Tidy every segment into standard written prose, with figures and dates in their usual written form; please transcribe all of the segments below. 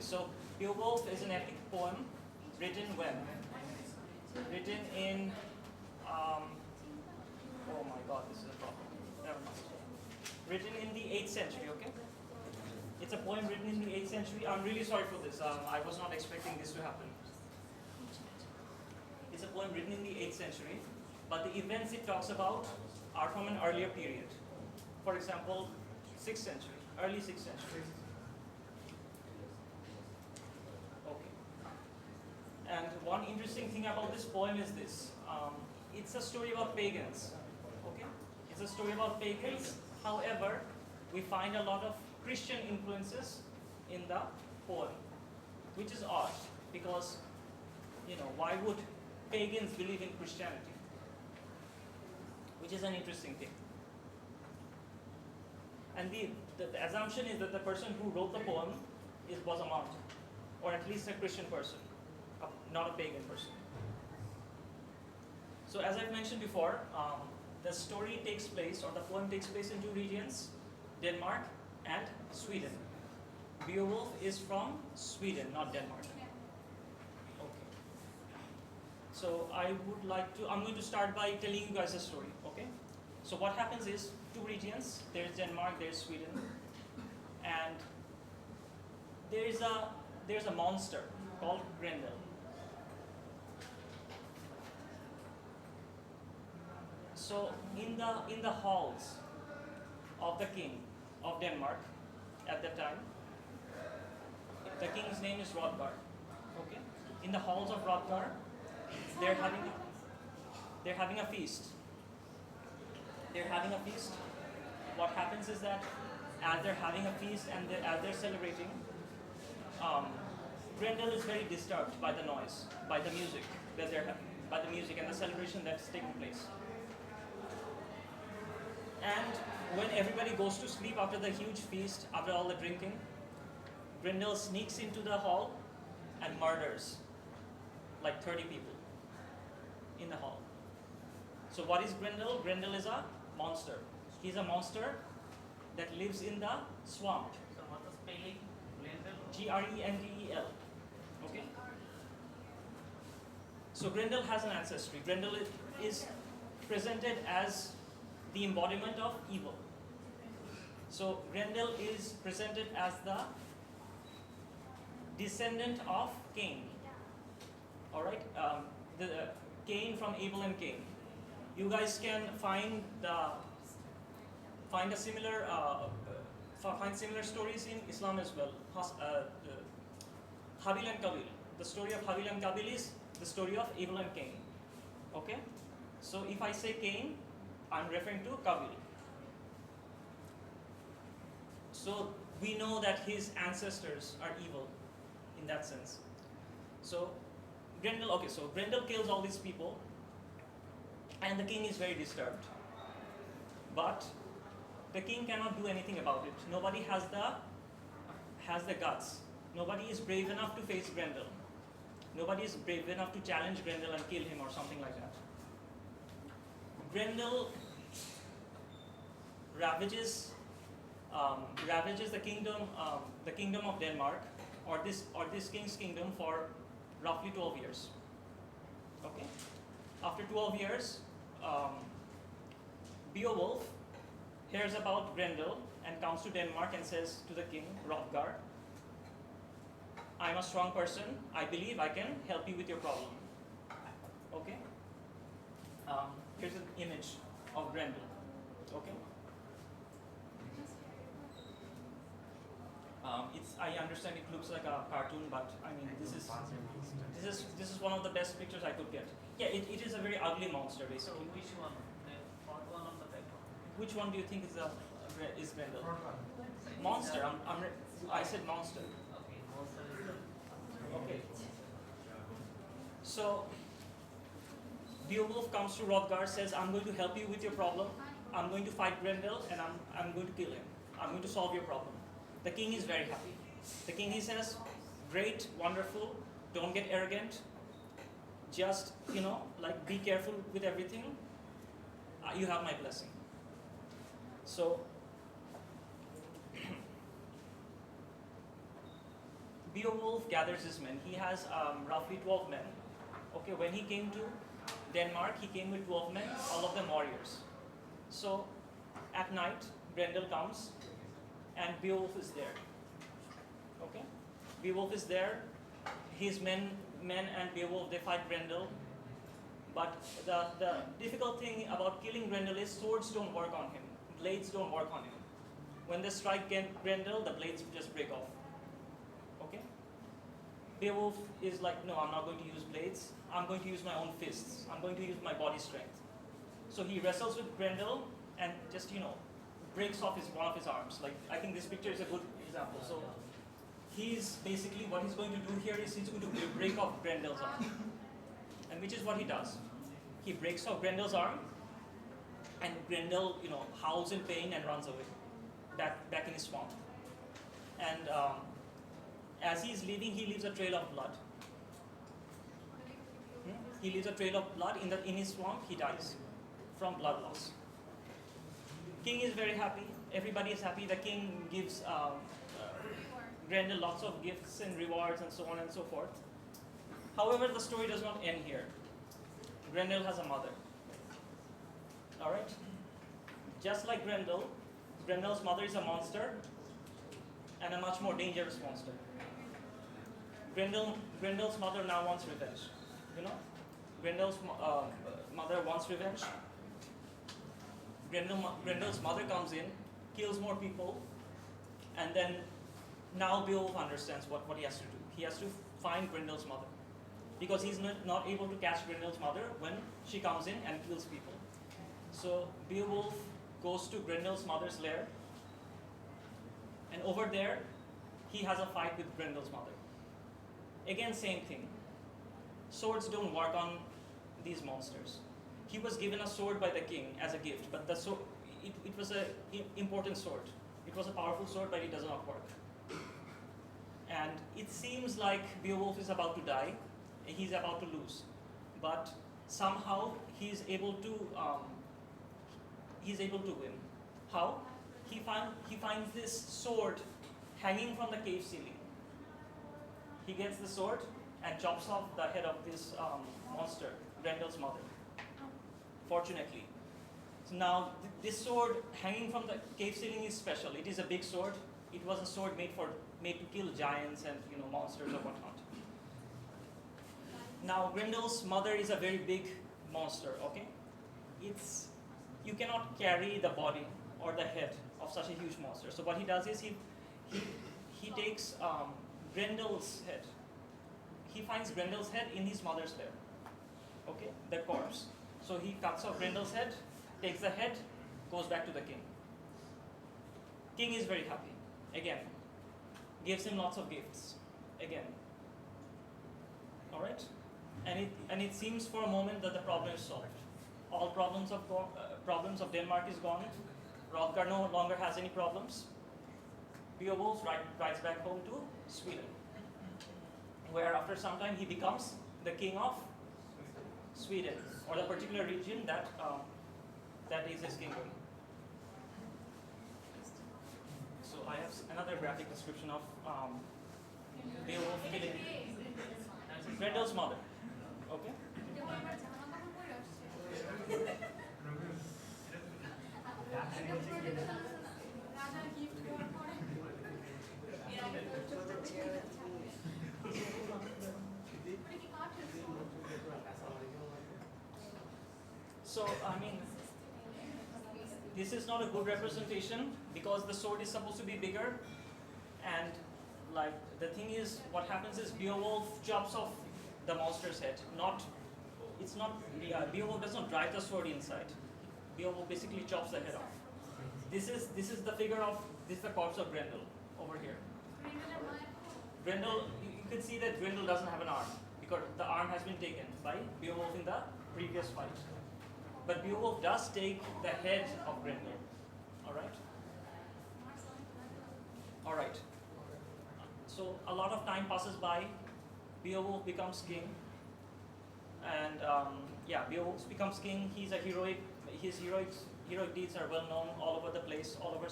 place. So Beowulf is an epic poem written when? Written in, oh my god, this is a problem. Never mind. Written in the 8th century, okay? It's a poem written in the 8th century. I'm really sorry for this. I was not expecting this to happen. It's a poem written in the 8th century, but the events it talks about are from an earlier period. For example, 6th century, early 6th century. Okay. And one interesting thing about this poem is this. It's a story about pagans. Okay? It's a story about pagans. However, we find a lot of Christian influences in the poem, which is odd because, why would pagans believe in Christianity? Which is an interesting thing. And the assumption is that the person who wrote the poem was a monk, or at least a Christian person, not a pagan person. So as I've mentioned before, the story takes place, or the poem takes place in 2 regions, Denmark and Sweden. Beowulf is from Sweden, not Denmark. Okay. So I'm going to start by telling you guys a story, okay? So what happens is, 2 regions, there's Denmark, there's Sweden, and there's a monster called Grendel. So in the halls of the king of Denmark at that time, the king's name is Hrothgar. Okay? In the halls of Hrothgar, they're having a feast. What happens is that as they're having a feast and as they're celebrating, Grendel is very disturbed by the noise, by the music and the celebration that's taking place. And when everybody goes to sleep after the huge feast, after all the drinking, Grendel sneaks into the hall and murders like 30 people in the hall. So what is Grendel? Grendel is a monster. He's a monster that lives in the swamp. So what is spelling? Grendel? Grendel. Okay? So Grendel has an ancestry. Grendel is presented as the embodiment of evil. So Grendel is presented as the descendant of Cain. All right, the Cain from Abel and Cain. You guys can find similar stories in Islam as well. Habil and Qabil. The story of Habil and Qabil is the story of Abel and Cain. Okay, so if I say Cain, I'm referring to Qabil. So we know that his ancestors are evil in that sense. So Grendel kills all these people, and the king is very disturbed. But the king cannot do anything about it. Nobody has the guts. Nobody is brave enough to face Grendel. Nobody is brave enough to challenge Grendel and kill him or something like that. Grendel ravages the kingdom of Denmark, or this king's kingdom, for roughly 12 years. Okay. After 12 years, Beowulf hears about Grendel and comes to Denmark and says to the king, Hrothgar, I'm a strong person. I believe I can help you with your problem. Okay. Here's an image of Grendel. Okay. I understand it looks like a cartoon, but I mean this is one of the best pictures I could get. Yeah, it is a very ugly monster basically. So which one? The front one or the back one? Which one do you think is Grendel? Monster. I said monster. Okay, monster is the... Okay. So Beowulf comes to Hrothgar, says, I'm going to help you with your problem. I'm going to fight Grendel and I'm going to kill him. I'm going to solve your problem. The king is very happy. The king, he says, great, wonderful, don't get arrogant. Just, be careful with everything. You have my blessing. So Beowulf gathers his men. He has roughly 12 men. Okay, when he came to Denmark, he came with 12 men, all of them warriors. So at night, Grendel comes and Beowulf is there. Okay? Beowulf is there. His men and Beowulf, they fight Grendel. But the difficult thing about killing Grendel is swords don't work on him. Blades don't work on him. When they strike Grendel, the blades just break off. Okay? Beowulf is like, no, I'm not going to use blades. I'm going to use my own fists. I'm going to use my body strength. So he wrestles with Grendel and just, breaks off one of his arms. Like, I think this picture is a good example. So he's basically, what he's going to do here is he's going to break off Grendel's arm. And which is what he does. He breaks off Grendel's arm, and Grendel, howls in pain and runs away, back in his swamp. And as he's leaving, he leaves a trail of blood. He leaves a trail of blood in his swamp. He dies from blood loss. King is very happy. Everybody is happy. The king gives Grendel lots of gifts and rewards and so on and so forth. However, the story does not end here. Grendel has a mother. Alright? Just like Grendel, Grendel's mother is a monster, and a much more dangerous monster. Grendel's mother now wants revenge. Grendel's mother wants revenge. Grendel's mother comes in, kills more people, and then now Beowulf understands what he has to do. He has to find Grendel's mother, because he's not able to catch Grendel's mother when she comes in and kills people. So Beowulf goes to Grendel's mother's lair, and over there, he has a fight with Grendel's mother. Again, same thing. Swords don't work on these monsters. He was given a sword by the king as a gift, but the sword, it was an important sword. It was a powerful sword, but it does not work. And it seems like Beowulf is about to die. He's about to lose, but somehow he's able to win. How? He finds this sword hanging from the cave ceiling. He gets the sword and chops off the head of this monster, Grendel's mother. Fortunately, so now this sword hanging from the cave ceiling is special. It is a big sword. It was a sword made to kill giants and monsters or whatnot. Now Grendel's mother is a very big monster. Okay, you cannot carry the body or the head of such a huge monster. So what he does is he takes Grendel's head. He finds Grendel's head in his mother's lair. Okay, the corpse. So he cuts off Grendel's head, takes the head, goes back to the king. King is very happy. Again, gives him lots of gifts. Again. All right. And it seems for a moment that the problem is solved. All problems of Denmark is gone. Hrothgar no longer has any problems. Beowulf rides back home to Sweden, where after some time he becomes the king of Sweden, or the particular region that is his kingdom. So I have another graphic description of Beowulf killing Grendel's mother. Okay? So, this is not a good representation because the sword is supposed to be bigger, and the thing is, what happens is Beowulf chops off the monster's head. Beowulf does not drive the sword inside. Beowulf basically chops the head off. This is the corpse of Grendel over here. Grendel, you can see that Grendel doesn't have an arm because the arm has been taken by Beowulf in the previous fight. But Beowulf does take the head of Grendel. Alright. So a lot of time passes by. Beowulf becomes king. And Beowulf becomes king. He's a heroic. His heroic deeds are well known all over the place, all over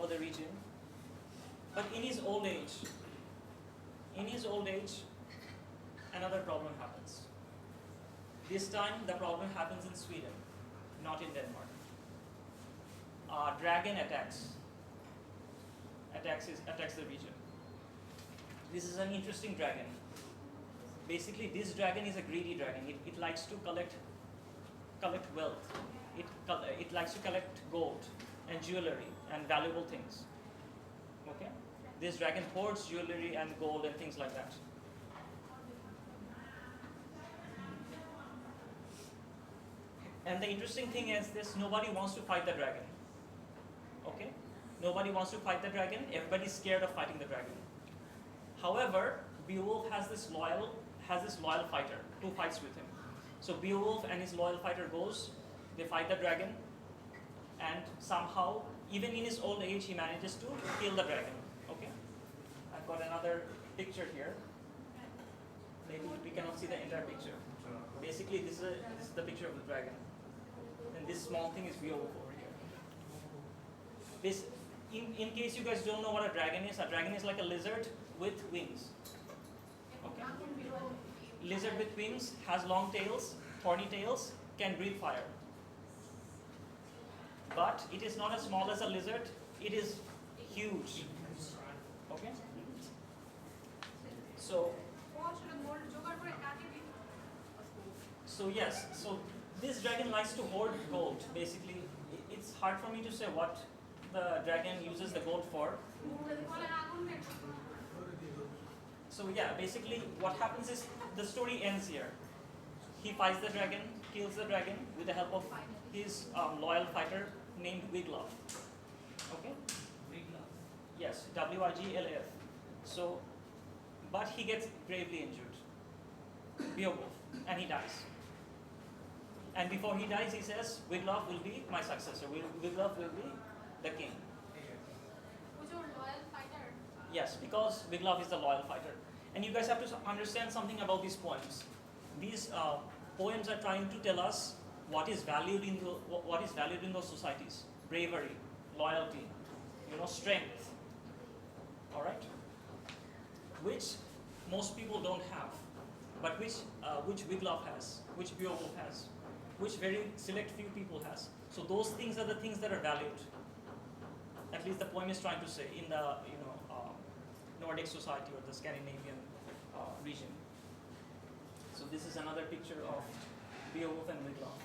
the region. But in his old age, another problem happens. This time the problem happens in Sweden, not in Denmark. Dragon attacks the region. This is an interesting dragon. Basically, this dragon is a greedy dragon. It likes to collect wealth. It likes to collect gold and jewelry and valuable things. Okay? This dragon hoards jewelry and gold and things like that. And the interesting thing is this: nobody wants to fight the dragon. Okay? Nobody wants to fight the dragon. Everybody's scared of fighting the dragon. However, Beowulf has this loyal fighter who fights with him. So Beowulf and his loyal fighter goes, they fight the dragon, and somehow, even in his old age, he manages to kill the dragon. Okay? I've got another picture here. Maybe we cannot see the entire picture. Basically, this is the picture of the dragon. And this small thing is Beowulf over here. This, in case you guys don't know what a dragon is like a lizard with wings. Okay? Lizard with wings, has long tails, thorny tails, can breathe fire. But it is not as small as a lizard, it is huge. Okay? So yes, so this dragon likes to hoard gold. Basically, it's hard for me to say what the dragon uses the gold for. So yeah, basically what happens is the story ends here. He fights the dragon, kills the dragon with the help of his loyal fighter named Wiglaf. Okay? Wiglaf. Yes, Wiglaf. So, but he gets gravely injured, Beowulf, and he dies. And before he dies, he says, Wiglaf will be my successor. Wiglaf will be the king. Who's your loyal fighter? Yes, because Wiglaf is the loyal fighter. And you guys have to understand something about these poems. These poems are trying to tell us what is valued in those societies: bravery, loyalty, strength. All right, which most people don't have, but which Wiglaf has, which Beowulf has, which very select few people has. So those things are the things that are valued. At least the poem is trying to say in the Nordic society or the Scandinavian region. So this is another picture of Beowulf and Wiglaf.